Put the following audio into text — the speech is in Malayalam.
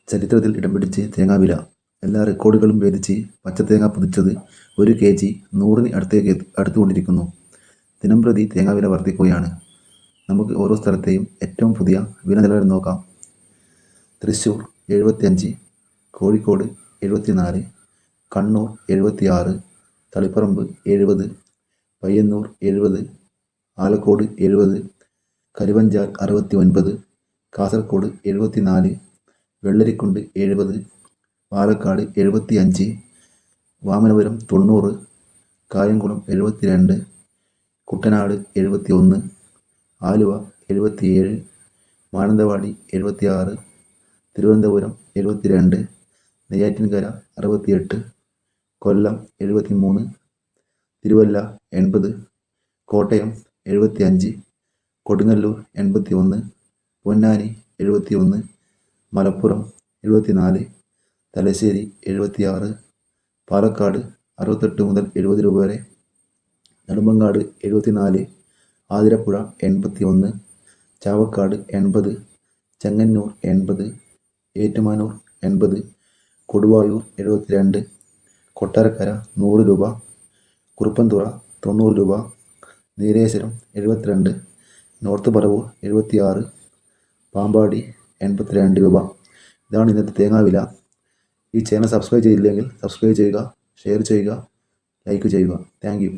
ചരിത്രത്തിൽ ഇടം പിടിച്ച് തേങ്ങാവില. എല്ലാ റെക്കോർഡുകളും ഭേദിച്ച് പച്ചത്തേങ്ങ പൊതിച്ചത് 1 kg 100-ന് അടുത്തുകൊണ്ടിരിക്കുന്നു. ദിനംപ്രതി തേങ്ങാവില വർദ്ധിക്കുകയാണ്. നമുക്ക് ഓരോ സ്ഥലത്തെയും ഏറ്റവും പുതിയ വില നിലവാരം നോക്കാം. തൃശ്ശൂർ 75, കോഴിക്കോട് 74, കണ്ണൂർ 76, തളിപ്പറമ്പ് 70, പയ്യന്നൂർ 70, ആലക്കോട് 70, കരുവഞ്ചാൽ 69, കാസർഗോഡ് 74, വെള്ളരിക്കുണ്ട് 70, പാലക്കാട് 75, വാമനപുരം 90, കായംകുളം 72, കുട്ടനാട് 71, ആലുവ 77, മാനന്തവാടി 76, തിരുവനന്തപുരം 72, നെയ്യാറ്റിൻകര 68, കൊല്ലം 73, തിരുവല്ല 80, കോട്ടയം 75, കൊടുങ്ങല്ലൂർ 81, പൊന്നാനി 71, മലപ്പുറം 74, തലശ്ശേരി 76, പാലക്കാട് 68 മുതൽ 70 രൂപ വരെ, നെടുമങ്ങാട് 74, ആതിരപ്പുഴ 81, ചാവക്കാട് 80, ചെങ്ങന്നൂർ 80, ഏറ്റുമാനൂർ 80, കൊടുവായൂർ 72, കൊട്ടാരക്കര 100 രൂപ, കുറുപ്പന്തുറ 90 രൂപ, നീലേശ്വരം 72, നോർത്ത് പറവൂർ 76, പാമ്പാടി 82 രൂപ. ഇതാണ് ഇന്നത്തെ തേങ്ങാവില. ഈ ചാനൽ സബ്സ്ക്രൈബ് ചെയ്തില്ലെങ്കിൽ സബ്സ്ക്രൈബ് ചെയ്യുക, ഷെയർ ചെയ്യുക, ലൈക്ക് ചെയ്യുക. Thank you.